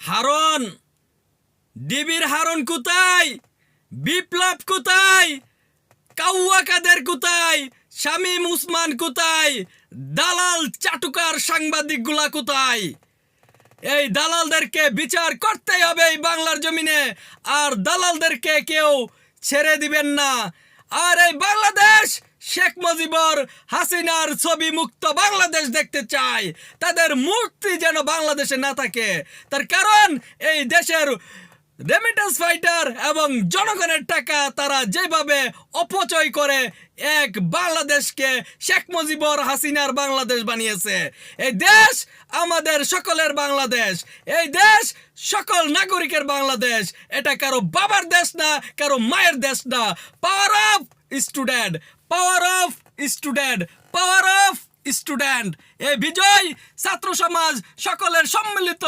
হারন, ডিবির হারন কোথায়? বিপ্লব কোথায়? কাউয়া কাদের কোথায়? শামীম উসমান কোথায়? দালাল চাটুকার সাংবাদিকগুলা কোথায়? এই দালালদেরকে বিচার করতেই হবে এই বাংলার জমিনে, আর দালালদেরকে কেউ ছেড়ে দিবেন না। আর এই বাংলাদেশ শেখ মুজিবর হাসিনার ছবি মুক্ত বাংলাদেশ দেখতে চায়। তাদের মূর্তি যেন বাংলাদেশে না থাকে। তার কারণ এই দেশের রেমিটেন্স ফাইটার এবং জনগণের টাকা তারা যেভাবে অপচয় করে এক বাংলাদেশকে শেখ মুজিবর হাসিনার বাংলাদেশ বানিয়েছে। এই দেশ আমাদের সকলের বাংলাদেশ, এই দেশ সকল নাগরিকের বাংলাদেশ। এটা কারো বাবার দেশ না, কারো মায়ের দেশ না। Power of student, power of student, power of student. এই বিজয় ছাত্র সমাজ সকলের সম্মিলিত